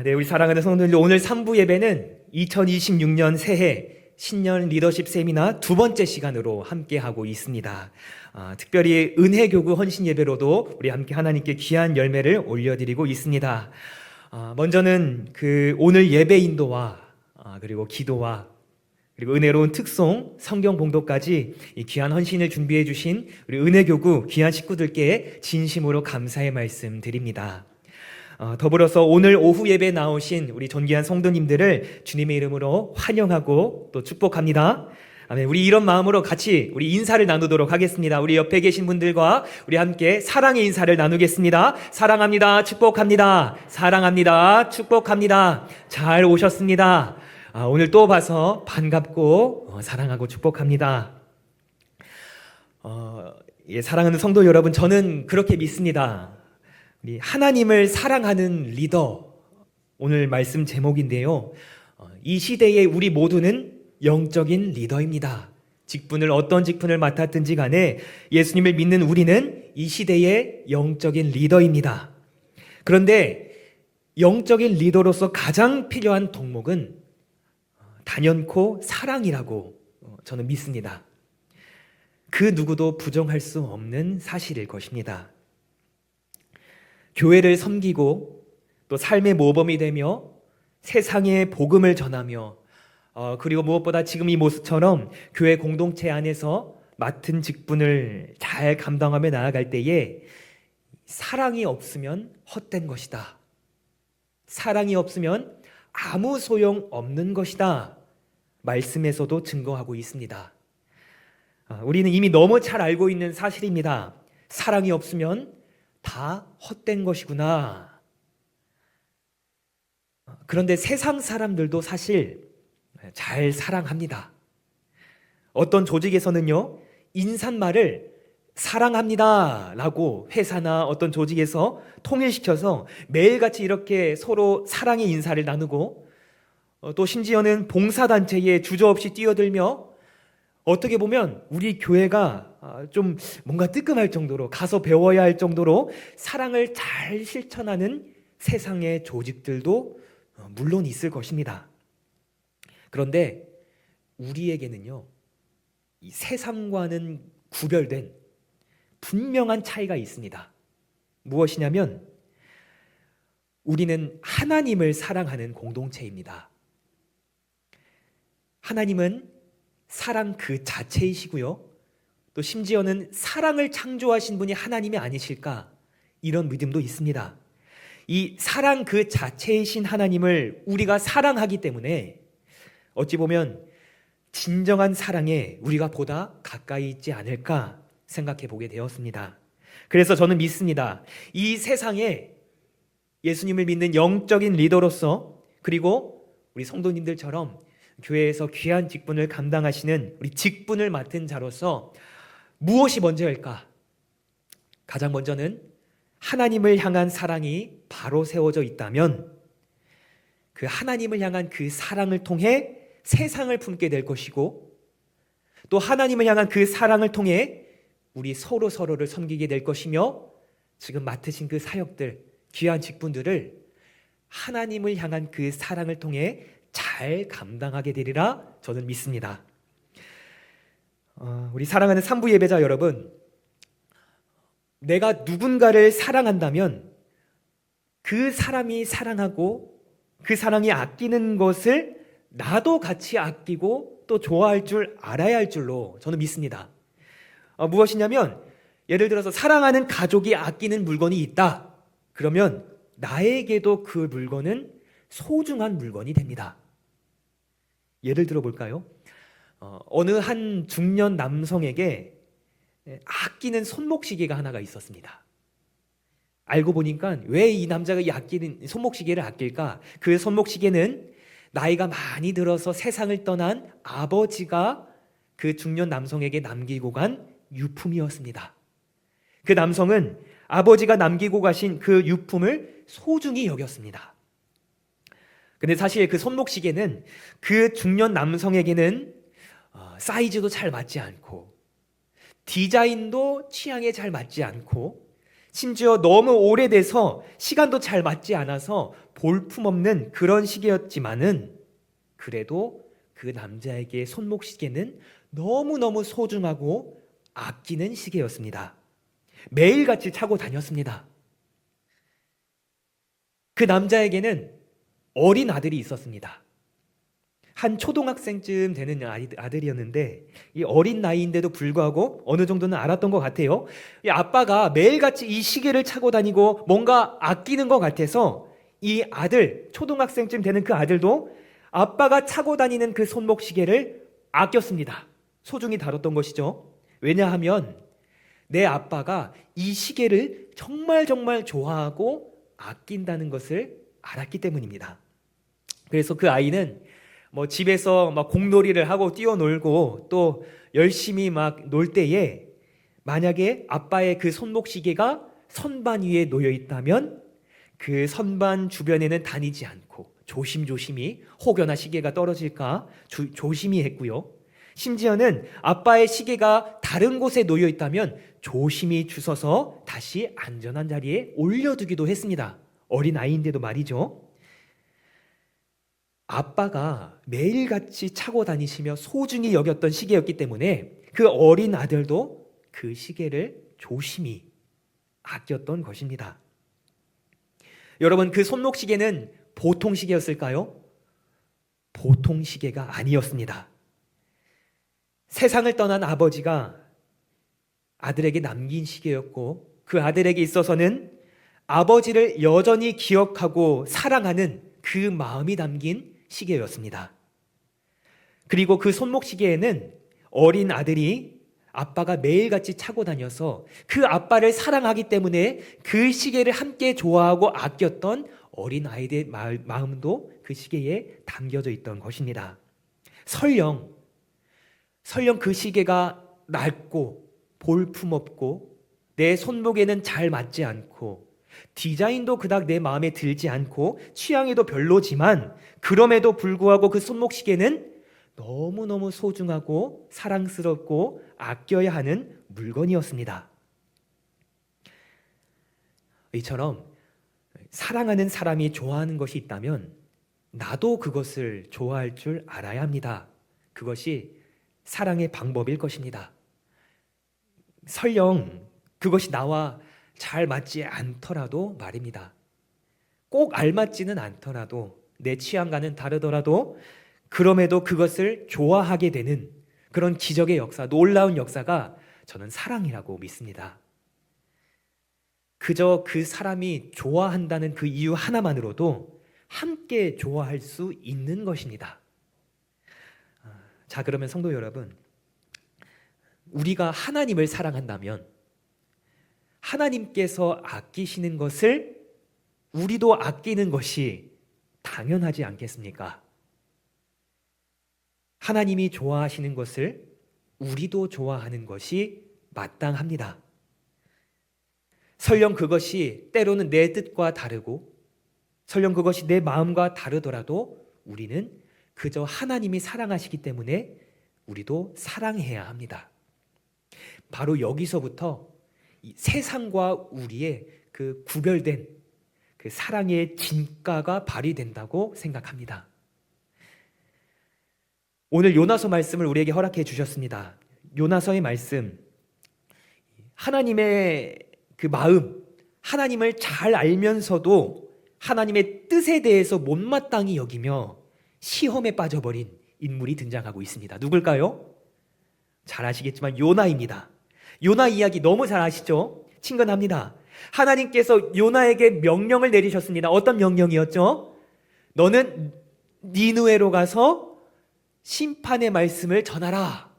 네, 우리 사랑하는 성도님들, 오늘 3부 예배는 2026년 새해 신년 리더십 세미나 두 번째 시간으로 함께하고 있습니다. 특별히 은혜교구 헌신 예배로도 우리 함께 하나님께 귀한 열매를 올려드리고 있습니다. 먼저는 오늘 예배 인도와 그리고 기도와 그리고 은혜로운 특송, 성경 봉독까지 이 귀한 헌신을 준비해 주신 우리 은혜교구 귀한 식구들께 진심으로 감사의 말씀 드립니다. 더불어서 오늘 오후 예배에 나오신 우리 존귀한 성도님들을 주님의 이름으로 환영하고 또 축복합니다. 아멘. 우리 이런 마음으로 같이 우리 인사를 나누도록 하겠습니다. 우리 옆에 계신 분들과 우리 함께 사랑의 인사를 나누겠습니다. 사랑합니다. 축복합니다. 사랑합니다. 축복합니다. 잘 오셨습니다. 오늘 또 봐서 반갑고 사랑하고 축복합니다. 사랑하는 성도 여러분, 저는 그렇게 믿습니다. 우리 하나님을 사랑하는 리더, 오늘 말씀 제목인데요. 이 시대에 우리 모두는 영적인 리더입니다. 어떤 직분을 맡았든지 간에 예수님을 믿는 우리는 이 시대의 영적인 리더입니다. 그런데 영적인 리더로서 가장 필요한 덕목은 단연코 사랑이라고 저는 믿습니다. 그 누구도 부정할 수 없는 사실일 것입니다. 교회를 섬기고 또 삶의 모범이 되며 세상에 복음을 전하며 그리고 무엇보다 지금 이 모습처럼 교회 공동체 안에서 맡은 직분을 잘 감당하며 나아갈 때에 사랑이 없으면 헛된 것이다. 사랑이 없으면 아무 소용 없는 것이다. 말씀에서도 증거하고 있습니다. 우리는 이미 너무 잘 알고 있는 사실입니다. 사랑이 없으면 다 헛된 것이구나. 그런데 세상 사람들도 사실 잘 사랑합니다. 어떤 조직에서는요, 인사말을 사랑합니다 라고 회사나 어떤 조직에서 통일시켜서 매일같이 이렇게 서로 사랑의 인사를 나누고 또 심지어는 봉사단체에 주저없이 뛰어들며 어떻게 보면 우리 교회가 좀 뭔가 뜨끔할 정도로 가서 배워야 할 정도로 사랑을 잘 실천하는 세상의 조직들도 물론 있을 것입니다. 그런데 우리에게는요, 이 세상과는 구별된 분명한 차이가 있습니다. 무엇이냐면 우리는 하나님을 사랑하는 공동체입니다. 하나님은 사랑 그 자체이시고요, 또 심지어는 사랑을 창조하신 분이 하나님이 아니실까, 이런 믿음도 있습니다. 이 사랑 그 자체이신 하나님을 우리가 사랑하기 때문에 어찌 보면 진정한 사랑에 우리가 보다 가까이 있지 않을까 생각해 보게 되었습니다. 그래서 저는 믿습니다. 이 세상에 예수님을 믿는 영적인 리더로서, 그리고 우리 성도님들처럼 교회에서 귀한 직분을 감당하시는 우리 직분을 맡은 자로서 무엇이 먼저일까? 가장 먼저는 하나님을 향한 사랑이 바로 세워져 있다면 그 하나님을 향한 그 사랑을 통해 세상을 품게 될 것이고, 또 하나님을 향한 그 사랑을 통해 우리 서로를 섬기게 될 것이며, 지금 맡으신 그 사역들, 귀한 직분들을 하나님을 향한 그 사랑을 통해 잘 감당하게 되리라 저는 믿습니다. 우리 사랑하는 3부 예배자 여러분, 내가 누군가를 사랑한다면 그 사람이 사랑하고 그 사랑이 아끼는 것을 나도 같이 아끼고 또 좋아할 줄 알아야 할 줄로 저는 믿습니다. 무엇이냐면, 예를 들어서 사랑하는 가족이 아끼는 물건이 있다. 그러면 나에게도 그 물건은 소중한 물건이 됩니다. 예를 들어 볼까요? 어느 한 중년 남성에게 아끼는 손목시계가 하나가 있었습니다. 알고 보니까 왜 이 남자가 이 아끼는 손목시계를 아낄까? 그 손목시계는 나이가 많이 들어서 세상을 떠난 아버지가 그 중년 남성에게 남기고 간 유품이었습니다. 그 남성은 아버지가 남기고 가신 그 유품을 소중히 여겼습니다. 근데 사실 그 손목시계는 그 중년 남성에게는 사이즈도 잘 맞지 않고 디자인도 취향에 잘 맞지 않고 심지어 너무 오래돼서 시간도 잘 맞지 않아서 볼품없는 그런 시계였지만은 그래도 그 남자에게 손목시계는 너무너무 소중하고 아끼는 시계였습니다. 매일같이 차고 다녔습니다. 그 남자에게는 어린 아들이 있었습니다. 한 초등학생쯤 되는 아들이었는데 이 어린 나이인데도 불구하고 어느 정도는 알았던 것 같아요. 이 아빠가 매일같이 이 시계를 차고 다니고 뭔가 아끼는 것 같아서 이 아들, 초등학생쯤 되는 그 아들도 아빠가 차고 다니는 그 손목시계를 아꼈습니다. 소중히 다뤘던 것이죠. 왜냐하면 내 아빠가 이 시계를 정말 정말 좋아하고 아낀다는 것을 알았기 때문입니다. 그래서 그 아이는 집에서 막 공놀이를 하고 뛰어놀고 또 열심히 막 놀 때에 만약에 아빠의 그 손목시계가 선반 위에 놓여 있다면 그 선반 주변에는 다니지 않고 조심조심히 혹여나 시계가 떨어질까 조심히 했고요. 심지어는 아빠의 시계가 다른 곳에 놓여 있다면 조심히 주워서 다시 안전한 자리에 올려두기도 했습니다. 어린 아이인데도 말이죠. 아빠가 매일같이 차고 다니시며 소중히 여겼던 시계였기 때문에 그 어린 아들도 그 시계를 조심히 아꼈던 것입니다. 여러분, 그 손목시계는 보통 시계였을까요? 보통 시계가 아니었습니다. 세상을 떠난 아버지가 아들에게 남긴 시계였고 그 아들에게 있어서는 아버지를 여전히 기억하고 사랑하는 그 마음이 담긴 시계였습니다. 그리고 그 손목시계에는 어린 아들이 아빠가 매일같이 차고 다녀서 그 아빠를 사랑하기 때문에 그 시계를 함께 좋아하고 아꼈던 어린 아이들의 마음도 그 시계에 담겨져 있던 것입니다. 설령 그 시계가 낡고 볼품없고 내 손목에는 잘 맞지 않고 디자인도 그닥 내 마음에 들지 않고 취향에도 별로지만 그럼에도 불구하고 그 손목시계는 너무너무 소중하고 사랑스럽고 아껴야 하는 물건이었습니다. 이처럼 사랑하는 사람이 좋아하는 것이 있다면 나도 그것을 좋아할 줄 알아야 합니다. 그것이 사랑의 방법일 것입니다. 설령 그것이 나와 잘 맞지 않더라도 말입니다. 꼭 알맞지는 않더라도 내 취향과는 다르더라도 그럼에도 그것을 좋아하게 되는 그런 기적의 역사, 놀라운 역사가 저는 사랑이라고 믿습니다. 그저 그 사람이 좋아한다는 그 이유 하나만으로도 함께 좋아할 수 있는 것입니다. 자, 그러면 성도 여러분, 우리가 하나님을 사랑한다면 하나님께서 아끼시는 것을 우리도 아끼는 것이 당연하지 않겠습니까? 하나님이 좋아하시는 것을 우리도 좋아하는 것이 마땅합니다. 설령 그것이 때로는 내 뜻과 다르고 설령 그것이 내 마음과 다르더라도 우리는 그저 하나님이 사랑하시기 때문에 우리도 사랑해야 합니다. 바로 여기서부터 이 세상과 우리의 그 구별된 그 사랑의 진가가 발휘된다고 생각합니다. 오늘 요나서 말씀을 우리에게 허락해 주셨습니다. 요나서의 말씀, 하나님의 그 마음, 하나님을 잘 알면서도 하나님의 뜻에 대해서 못마땅히 여기며 시험에 빠져버린 인물이 등장하고 있습니다. 누굴까요? 잘 아시겠지만 요나입니다. 요나 이야기 너무 잘 아시죠? 친근합니다. 하나님께서 요나에게 명령을 내리셨습니다. 어떤 명령이었죠? 너는 니느웨로 가서 심판의 말씀을 전하라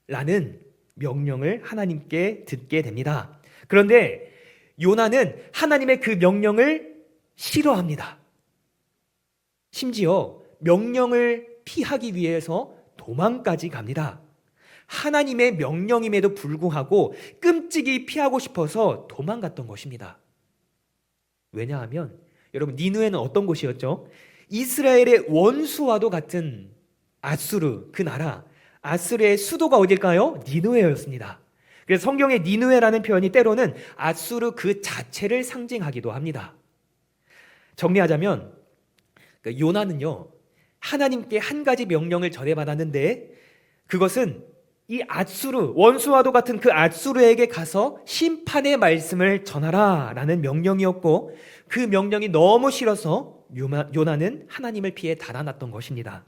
라는 명령을 하나님께 듣게 됩니다. 그런데 요나는 하나님의 그 명령을 싫어합니다. 심지어 명령을 피하기 위해서 도망까지 갑니다. 하나님의 명령임에도 불구하고 끔찍이 피하고 싶어서 도망갔던 것입니다. 왜냐하면 여러분, 니느웨는 어떤 곳이었죠? 이스라엘의 원수와도 같은 아수르, 그 나라, 아수르의 수도가 어딜까요? 니느웨였습니다. 그래서 성경의 니느웨라는 표현이 때로는 앗수르 그 자체를 상징하기도 합니다. 정리하자면 요나는요, 하나님께 한 가지 명령을 전해받았는데 그것은 이 앗수르, 원수와도 같은 그 앗수르에게 가서 심판의 말씀을 전하라 라는 명령이었고, 그 명령이 너무 싫어서 요나는 하나님을 피해 달아났던 것입니다.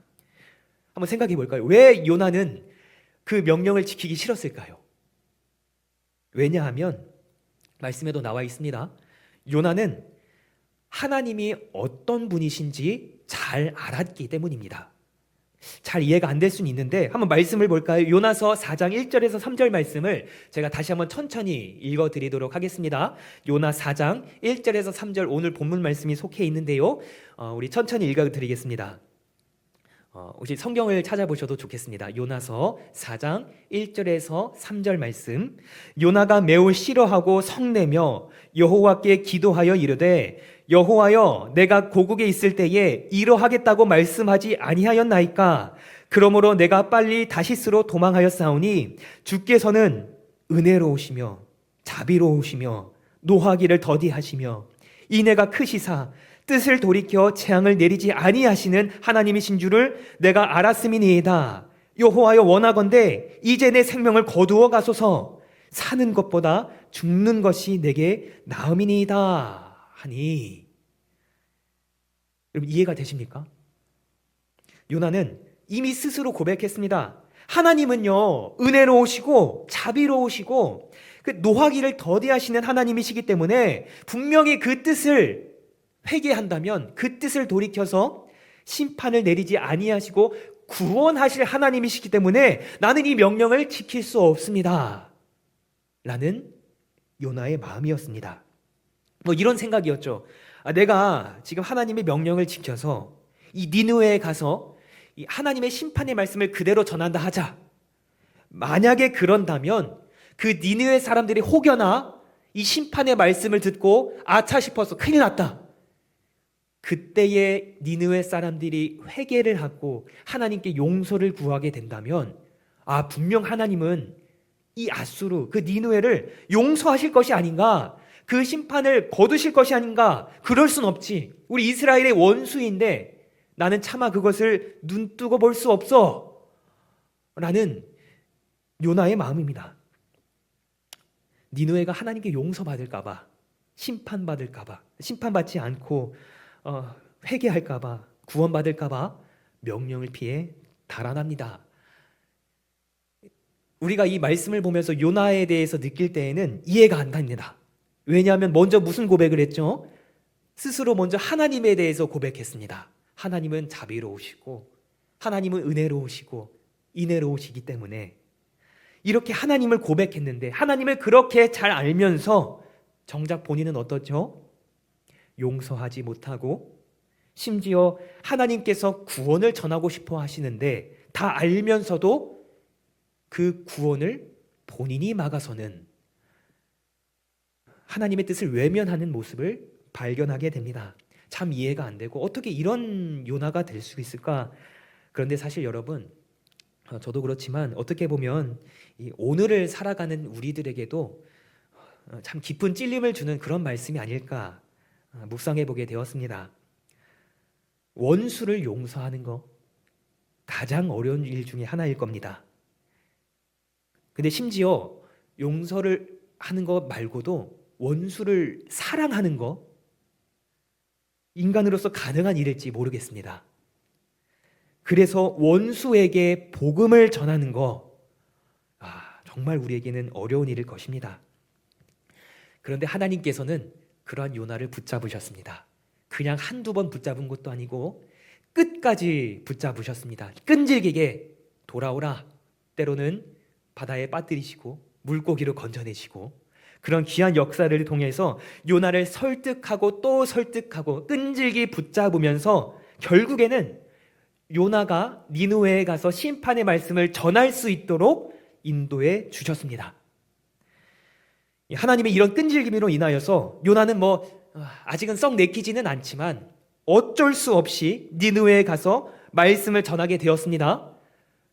한번 생각해 볼까요? 왜 요나는 그 명령을 지키기 싫었을까요? 왜냐하면 말씀에도 나와 있습니다. 요나는 하나님이 어떤 분이신지 잘 알았기 때문입니다. 잘 이해가 안 될 수는 있는데 한번 말씀을 볼까요? 요나서 4장 1절에서 3절 말씀을 제가 다시 한번 천천히 읽어드리도록 하겠습니다. 요나 4장 1절에서 3절 오늘 본문 말씀이 속해 있는데요, 우리 천천히 읽어드리겠습니다. 혹시 성경을 찾아보셔도 좋겠습니다. 요나서 4장 1절에서 3절 말씀. 요나가 매우 싫어하고 성내며 여호와께 기도하여 이르되 여호와여, 내가 고국에 있을 때에 이러하겠다고 말씀하지 아니하였나이까? 그러므로 내가 빨리 다시스로 도망하였사오니 주께서는 은혜로우시며 자비로우시며 노하기를 더디하시며 인애가 크시사 뜻을 돌이켜 재앙을 내리지 아니하시는 하나님이신 줄을 내가 알았음이니이다. 여호와여, 원하건대 이제 내 생명을 거두어 가소서. 사는 것보다 죽는 것이 내게 나음이니이다 하니. 여러분, 이해가 되십니까? 요나는 이미 스스로 고백했습니다. 하나님은요, 은혜로우시고 자비로우시고 그 노하기를 더디하시는 하나님이시기 때문에 분명히 그 뜻을 회개한다면 그 뜻을 돌이켜서 심판을 내리지 아니하시고 구원하실 하나님이시기 때문에 나는 이 명령을 지킬 수 없습니다 라는 요나의 마음이었습니다. 뭐 이런 생각이었죠. 내가 지금 하나님의 명령을 지켜서 이 니느웨에 가서 이 하나님의 심판의 말씀을 그대로 전한다 하자. 만약에 그런다면 그 니느웨 사람들이 혹여나 이 심판의 말씀을 듣고 아차 싶어서 큰일 났다. 그때에 니느웨 사람들이 회개를 하고 하나님께 용서를 구하게 된다면 분명 하나님은 이 앗수르, 그 니느웨를 용서하실 것이 아닌가, 그 심판을 거두실 것이 아닌가. 그럴 순 없지. 우리 이스라엘의 원수인데 나는 차마 그것을 눈뜨고 볼 수 없어 라는 요나의 마음입니다. 니느웨가 하나님께 용서받을까 봐, 심판받을까 봐, 심판받지 않고 회개할까 봐, 구원받을까 봐 명령을 피해 달아납니다. 우리가 이 말씀을 보면서 요나에 대해서 느낄 때에는 이해가 안 갑니다. 왜냐하면 먼저 무슨 고백을 했죠? 스스로 먼저 하나님에 대해서 고백했습니다. 하나님은 자비로우시고 하나님은 은혜로우시고 인애로우시기 때문에 이렇게 하나님을 고백했는데 하나님을 그렇게 잘 알면서 정작 본인은 어떻죠? 용서하지 못하고 심지어 하나님께서 구원을 전하고 싶어 하시는데 다 알면서도 그 구원을 본인이 막아서는 하나님의 뜻을 외면하는 모습을 발견하게 됩니다. 참 이해가 안 되고 어떻게 이런 요나가 될 수 있을까? 그런데 사실 여러분, 저도 그렇지만 어떻게 보면 이 오늘을 살아가는 우리들에게도 참 깊은 찔림을 주는 그런 말씀이 아닐까 묵상해 보게 되었습니다. 원수를 용서하는 거 가장 어려운 일 중에 하나일 겁니다. 근데 심지어 용서를 하는 것 말고도 원수를 사랑하는 거 인간으로서 가능한 일일지 모르겠습니다. 그래서 원수에게 복음을 전하는 거 정말 우리에게는 어려운 일일 것입니다. 그런데 하나님께서는 그러한 요나를 붙잡으셨습니다. 그냥 한두 번 붙잡은 것도 아니고 끝까지 붙잡으셨습니다. 끈질기게 돌아오라. 때로는 바다에 빠뜨리시고 물고기로 건져내시고 그런 귀한 역사를 통해서 요나를 설득하고 또 설득하고 끈질기 붙잡으면서 결국에는 요나가 니느웨에 가서 심판의 말씀을 전할 수 있도록 인도해 주셨습니다. 하나님의 이런 끈질김으로 인하여서 요나는 아직은 썩 내키지는 않지만 어쩔 수 없이 니느웨에 가서 말씀을 전하게 되었습니다.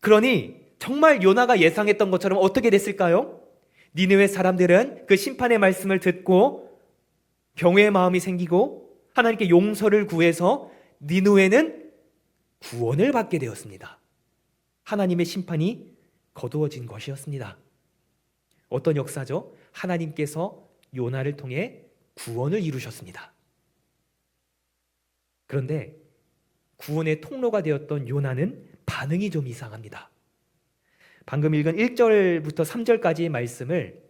그러니 정말 요나가 예상했던 것처럼 어떻게 됐을까요? 니느웨 사람들은 그 심판의 말씀을 듣고 경외의 마음이 생기고 하나님께 용서를 구해서 니느웨는 구원을 받게 되었습니다. 하나님의 심판이 거두어진 것이었습니다. 어떤 역사죠? 하나님께서 요나를 통해 구원을 이루셨습니다. 그런데 구원의 통로가 되었던 요나는 반응이 좀 이상합니다. 방금 읽은 1절부터 3절까지의 말씀을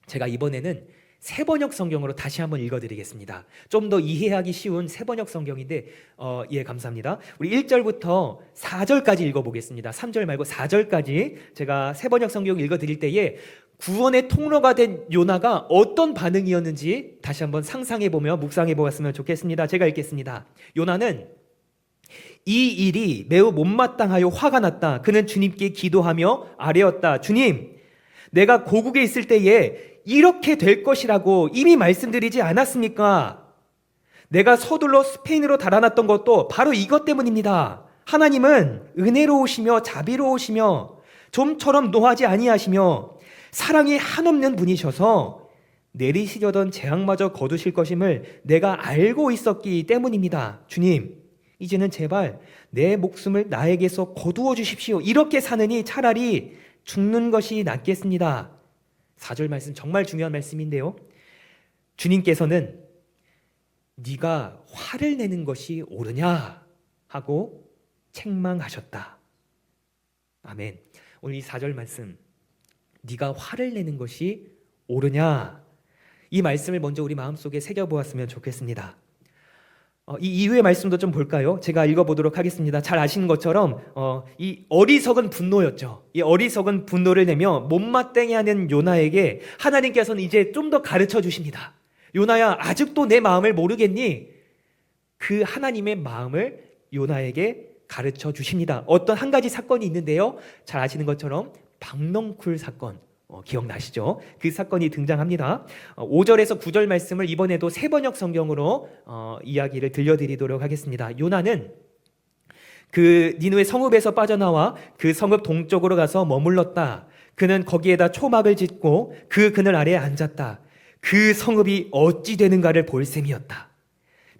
제가 이번에는 세번역 성경으로 다시 한번 읽어드리겠습니다. 좀 더 이해하기 쉬운 세번역 성경인데 예, 감사합니다. 우리 1절부터 4절까지 읽어보겠습니다. 3절 말고 4절까지 제가 세번역 성경 읽어드릴 때에 구원의 통로가 된 요나가 어떤 반응이었는지 다시 한번 상상해보며 묵상해보았으면 좋겠습니다. 제가 읽겠습니다. 요나는 이 일이 매우 못마땅하여 화가 났다. 그는 주님께 기도하며 아뢰었다. 주님, 내가 고국에 있을 때에 이렇게 될 것이라고 이미 말씀드리지 않았습니까? 내가 서둘러 스페인으로 달아났던 것도 바로 이것 때문입니다. 하나님은 은혜로우시며 자비로우시며 좀처럼 노하지 아니하시며 사랑이 한없는 분이셔서 내리시려던 재앙마저 거두실 것임을 내가 알고 있었기 때문입니다. 주님, 이제는 제발 내 목숨을 나에게서 거두어 주십시오. 이렇게 사느니 차라리 죽는 것이 낫겠습니다. 4절 말씀 정말 중요한 말씀인데요. 주님께서는 네가 화를 내는 것이 옳으냐 하고 책망하셨다. 아멘. 오늘 이 4절 말씀, 네가 화를 내는 것이 옳으냐, 이 말씀을 먼저 우리 마음속에 새겨보았으면 좋겠습니다. 이 이후의 말씀도 좀 볼까요? 제가 읽어보도록 하겠습니다. 잘 아시는 것처럼 이 어리석은 분노였죠. 이 어리석은 분노를 내며 못마땅해하는 요나에게 하나님께서는 이제 좀 더 가르쳐 주십니다. 요나야, 아직도 내 마음을 모르겠니? 그 하나님의 마음을 요나에게 가르쳐 주십니다. 어떤 한 가지 사건이 있는데요. 잘 아시는 것처럼 박넝쿨 사건, 기억나시죠? 그 사건이 등장합니다. 5절에서 9절 말씀을 이번에도 세번역 성경으로 이야기를 들려드리도록 하겠습니다. 요나는 그 니느웨 성읍에서 빠져나와 그 성읍 동쪽으로 가서 머물렀다. 그는 거기에다 초막을 짓고 그 그늘 아래에 앉았다. 그 성읍이 어찌 되는가를 볼 셈이었다.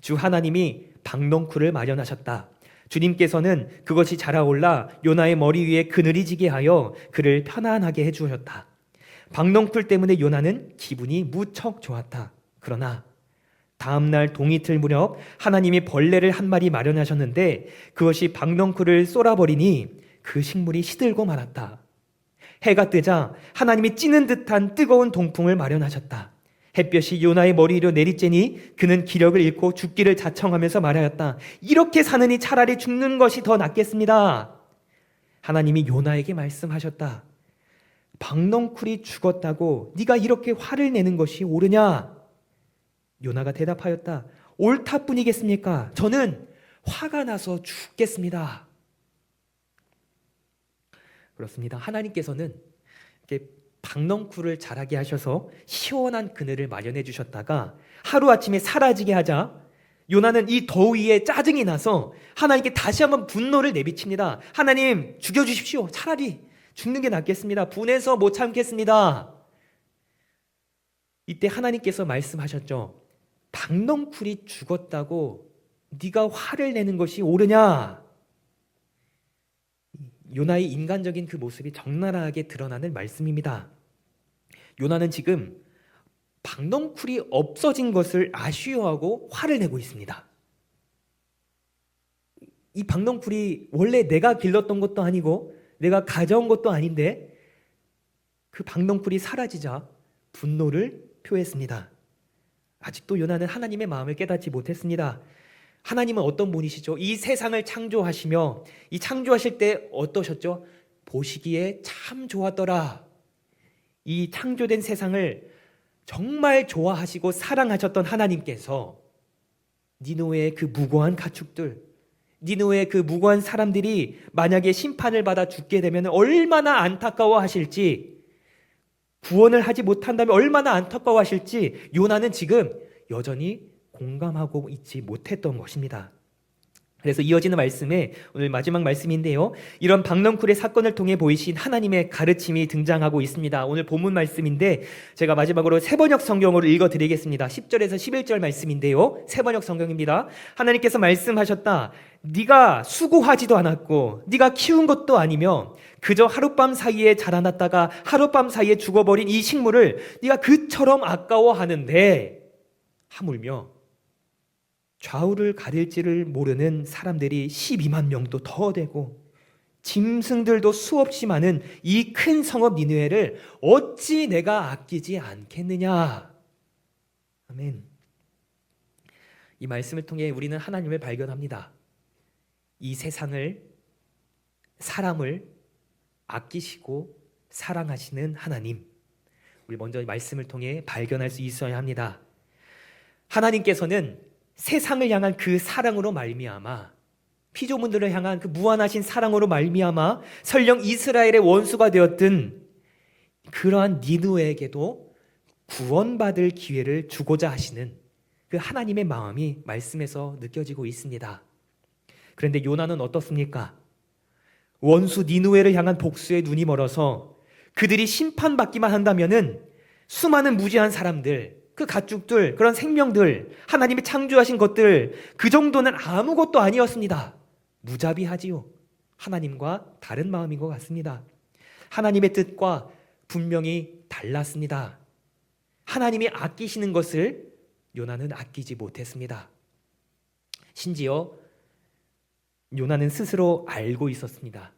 주 하나님이 박넝쿨을 마련하셨다. 주님께서는 그것이 자라올라 요나의 머리 위에 그늘이 지게 하여 그를 편안하게 해주셨다. 박넝쿨 때문에 요나는 기분이 무척 좋았다. 그러나 다음날 동이틀 무렵 하나님이 벌레를 한 마리 마련하셨는데 그것이 박넝쿨을 쏠아버리니 그 식물이 시들고 말았다. 해가 뜨자 하나님이 찌는 듯한 뜨거운 동풍을 마련하셨다. 햇볕이 요나의 머리 위로 내리쬐니 그는 기력을 잃고 죽기를 자청하면서 말하였다. 이렇게 사느니 차라리 죽는 것이 더 낫겠습니다. 하나님이 요나에게 말씀하셨다. 박넝쿨이 죽었다고 네가 이렇게 화를 내는 것이 옳으냐? 요나가 대답하였다. 옳다뿐이겠습니까? 저는 화가 나서 죽겠습니다. 그렇습니다. 하나님께서는 이렇게 박넝쿨을 자라게 하셔서 시원한 그늘을 마련해 주셨다가 하루아침에 사라지게 하자 요나는 이 더위에 짜증이 나서 하나님께 다시 한번 분노를 내비칩니다. 하나님, 죽여주십시오. 차라리 죽는 게 낫겠습니다. 분해서 못 참겠습니다. 이때 하나님께서 말씀하셨죠. 박넝쿨이 죽었다고 네가 화를 내는 것이 옳으냐? 요나의 인간적인 그 모습이 적나라하게 드러나는 말씀입니다. 요나는 지금 박넝쿨이 없어진 것을 아쉬워하고 화를 내고 있습니다. 이 박넝쿨이 원래 내가 길렀던 것도 아니고 내가 가져온 것도 아닌데 그 박넝쿨이 사라지자 분노를 표했습니다. 아직도 요나는 하나님의 마음을 깨닫지 못했습니다. 하나님은 어떤 분이시죠? 이 세상을 창조하시며 이 창조하실 때 어떠셨죠? 보시기에 참 좋았더라. 이 창조된 세상을 정말 좋아하시고 사랑하셨던 하나님께서 니느웨의 그 무고한 가축들, 니느웨의 그 무고한 사람들이 만약에 심판을 받아 죽게 되면 얼마나 안타까워하실지, 구원을 하지 못한다면 얼마나 안타까워하실지 요나는 지금 여전히 공감하고 있지 못했던 것입니다. 그래서 이어지는 말씀에 오늘 마지막 말씀인데요. 이런 박넝쿨의 사건을 통해 보이신 하나님의 가르침이 등장하고 있습니다. 오늘 본문 말씀인데 제가 마지막으로 세번역 성경으로 읽어드리겠습니다. 10절에서 11절 말씀인데요. 세번역 성경입니다. 하나님께서 말씀하셨다. 네가 수고하지도 않았고 네가 키운 것도 아니며 그저 하룻밤 사이에 자라났다가 하룻밤 사이에 죽어버린 이 식물을 네가 그처럼 아까워하는데 하물며 좌우를 가릴지를 모르는 사람들이 12만 명도 더 되고 짐승들도 수없이 많은 이 큰 성읍 니느웨를 어찌 내가 아끼지 않겠느냐. 아멘. 이 말씀을 통해 우리는 하나님을 발견합니다. 이 세상을, 사람을 아끼시고 사랑하시는 하나님, 우리 먼저 이 말씀을 통해 발견할 수 있어야 합니다. 하나님께서는 세상을 향한 그 사랑으로 말미암아, 피조물들을 향한 그 무한하신 사랑으로 말미암아 설령 이스라엘의 원수가 되었든 그러한 니느웨에게도 구원받을 기회를 주고자 하시는 그 하나님의 마음이 말씀에서 느껴지고 있습니다. 그런데 요나는 어떻습니까? 원수 니느웨를 향한 복수에 눈이 멀어서 그들이 심판받기만 한다면은 수많은 무지한 사람들, 그 가축들, 그런 생명들, 하나님이 창조하신 것들, 그 정도는 아무것도 아니었습니다. 무자비하지요. 하나님과 다른 마음인 것 같습니다. 하나님의 뜻과 분명히 달랐습니다. 하나님이 아끼시는 것을 요나는 아끼지 못했습니다. 심지어 요나는 스스로 알고 있었습니다.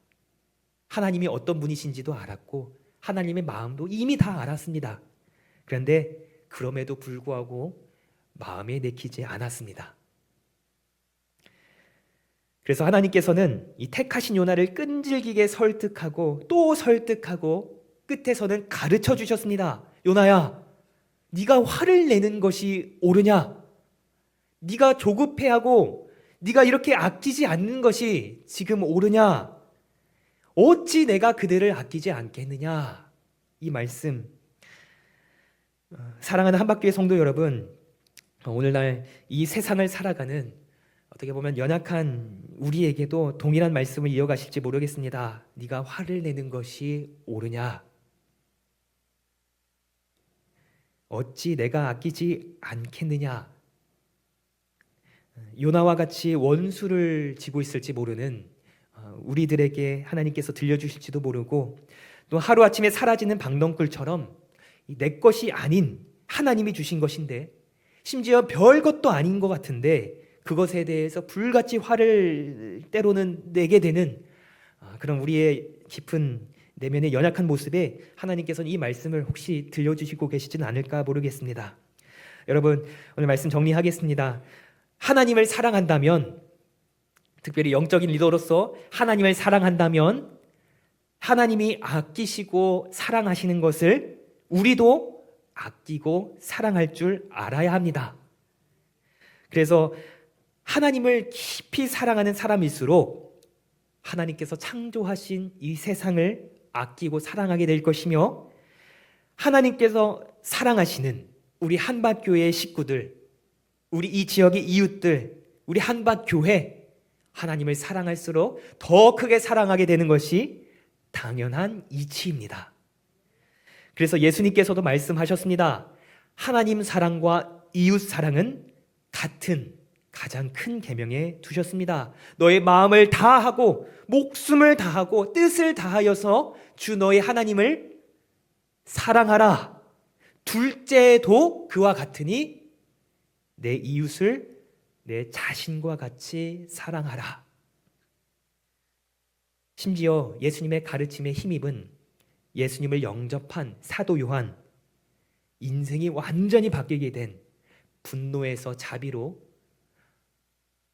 하나님이 어떤 분이신지도 알았고 하나님의 마음도 이미 다 알았습니다. 그런데 그럼에도 불구하고 마음에 내키지 않았습니다. 그래서 하나님께서는 이 택하신 요나를 끈질기게 설득하고 또 설득하고 끝에서는 가르쳐 주셨습니다. 요나야, 네가 화를 내는 것이 옳으냐? 네가 조급해하고 네가 이렇게 아끼지 않는 것이 지금 옳으냐? 어찌 내가 그들을 아끼지 않겠느냐? 이 말씀, 사랑하는 한박교회 성도 여러분, 오늘날 이 세상을 살아가는 어떻게 보면 연약한 우리에게도 동일한 말씀을 이어가실지 모르겠습니다. 네가 화를 내는 것이 옳으냐? 어찌 내가 아끼지 않겠느냐? 요나와 같이 원수를 지고 있을지 모르는 우리들에게 하나님께서 들려주실지도 모르고 또 하루아침에 사라지는 박넝쿨처럼 내 것이 아닌 하나님이 주신 것인데 심지어 별것도 아닌 것 같은데 그것에 대해서 불같이 화를 때로는 내게 되는 그런 우리의 깊은 내면의 연약한 모습에 하나님께서는 이 말씀을 혹시 들려주시고 계시지는 않을까 모르겠습니다. 여러분, 오늘 말씀 정리하겠습니다. 하나님을 사랑한다면, 특별히 영적인 리더로서 하나님을 사랑한다면 하나님이 아끼시고 사랑하시는 것을 우리도 아끼고 사랑할 줄 알아야 합니다. 그래서 하나님을 깊이 사랑하는 사람일수록 하나님께서 창조하신 이 세상을 아끼고 사랑하게 될 것이며 하나님께서 사랑하시는 우리 한밭교회의 식구들, 우리 이 지역의 이웃들, 우리 한밭교회, 하나님을 사랑할수록 더 크게 사랑하게 되는 것이 당연한 이치입니다. 그래서 예수님께서도 말씀하셨습니다. 하나님 사랑과 이웃 사랑은 같은 가장 큰 계명에 두셨습니다. 너의 마음을 다하고 목숨을 다하고 뜻을 다하여서 주 너의 하나님을 사랑하라. 둘째도 그와 같으니 내 이웃을 내 자신과 같이 사랑하라. 심지어 예수님의 가르침에 힘입은 예수님을 영접한 사도 요한, 인생이 완전히 바뀌게 된 분노에서 자비로,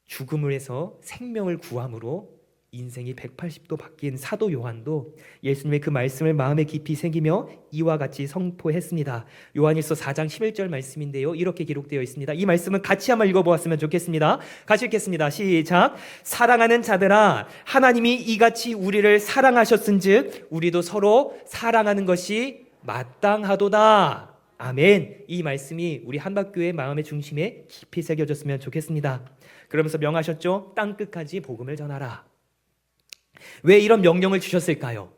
죽음을 해서 생명을 구함으로 인생이 180도 바뀐 사도 요한도 예수님의 그 말씀을 마음에 깊이 새기며 이와 같이 선포했습니다. 요한일서 4장 11절 말씀인데요, 이렇게 기록되어 있습니다. 이 말씀은 같이 한번 읽어보았으면 좋겠습니다. 같이 읽겠습니다. 시작. 사랑하는 자들아, 하나님이 이같이 우리를 사랑하셨은즉 우리도 서로 사랑하는 것이 마땅하도다. 아멘. 이 말씀이 우리 한박교회 마음의 중심에 깊이 새겨졌으면 좋겠습니다. 그러면서 명하셨죠? 땅끝까지 복음을 전하라. 왜 이런 명령을 주셨을까요?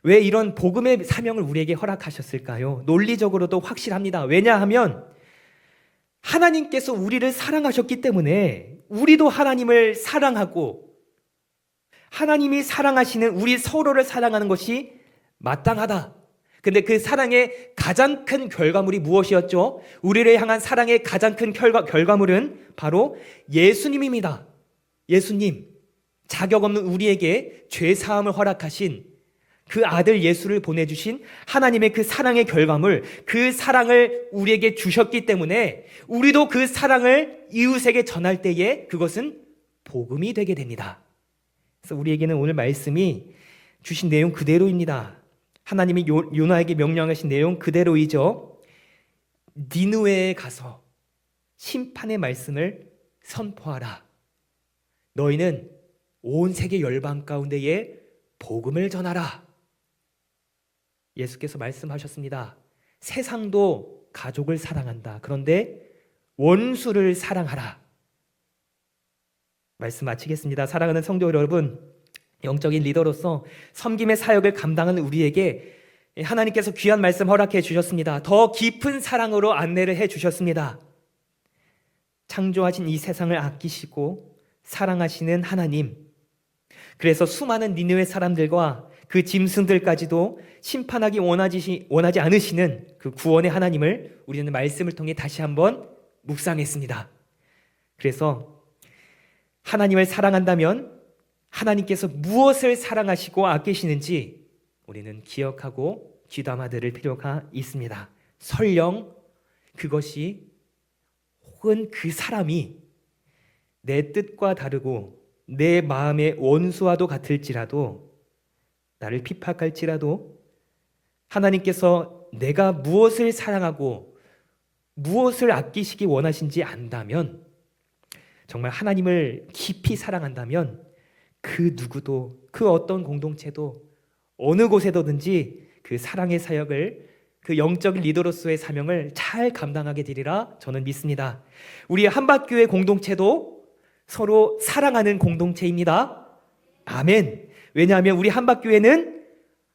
왜 이런 복음의 사명을 우리에게 허락하셨을까요? 논리적으로도 확실합니다. 왜냐하면 하나님께서 우리를 사랑하셨기 때문에 우리도 하나님을 사랑하고 하나님이 사랑하시는 우리 서로를 사랑하는 것이 마땅하다. 근데 그 사랑의 가장 큰 결과물이 무엇이었죠? 우리를 향한 사랑의 가장 큰 결과물은 바로 예수님입니다. 예수님, 자격 없는 우리에게 죄 사함을 허락하신 그 아들 예수를 보내주신 하나님의 그 사랑의 결과물, 그 사랑을 우리에게 주셨기 때문에 우리도 그 사랑을 이웃에게 전할 때에 그것은 복음이 되게 됩니다. 그래서 우리에게는 오늘 말씀이 주신 내용 그대로입니다. 하나님이 요나에게 명령하신 내용 그대로이죠. 니느웨에 가서 심판의 말씀을 선포하라. 너희는 온 세계 열방 가운데에 복음을 전하라. 예수께서 말씀하셨습니다. 세상도 가족을 사랑한다. 그런데 원수를 사랑하라. 말씀 마치겠습니다. 사랑하는 성도 여러분, 영적인 리더로서 섬김의 사역을 감당하는 우리에게 하나님께서 귀한 말씀 허락해 주셨습니다. 더 깊은 사랑으로 안내를 해 주셨습니다. 창조하신 이 세상을 아끼시고 사랑하시는 하나님, 그래서 수많은 니느웨 사람들과 그 짐승들까지도 심판하기 원하지 않으시는 그 구원의 하나님을 우리는 말씀을 통해 다시 한번 묵상했습니다. 그래서 하나님을 사랑한다면 하나님께서 무엇을 사랑하시고 아끼시는지 우리는 기억하고 귀담아 들을 필요가 있습니다. 설령 그것이 혹은 그 사람이 내 뜻과 다르고 내 마음의 원수와도 같을지라도, 나를 핍박할지라도, 하나님께서 내가 무엇을 사랑하고 무엇을 아끼시기 원하신지 안다면, 정말 하나님을 깊이 사랑한다면 그 누구도, 그 어떤 공동체도 어느 곳에든지 그 사랑의 사역을, 그 영적 리더로서의 사명을 잘 감당하게 되리라 저는 믿습니다. 우리 한밭교회 공동체도 서로 사랑하는 공동체입니다. 아멘. 왜냐하면 우리 한밭교회는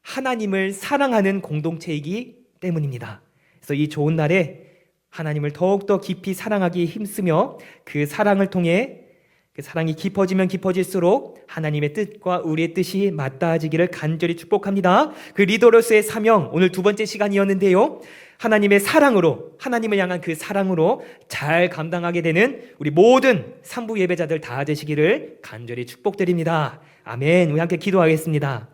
하나님을 사랑하는 공동체이기 때문입니다. 그래서 이 좋은 날에 하나님을 더욱더 깊이 사랑하기에 힘쓰며 그 사랑을 통해 그 사랑이 깊어지면 깊어질수록 하나님의 뜻과 우리의 뜻이 맞닿아지기를 간절히 축복합니다. 그 리더로서의 사명, 오늘 두 번째 시간이었는데요. 하나님의 사랑으로, 하나님을 향한 그 사랑으로 잘 감당하게 되는 우리 모든 산부 예배자들 다 되시기를 간절히 축복드립니다. 아멘. 우리 함께 기도하겠습니다.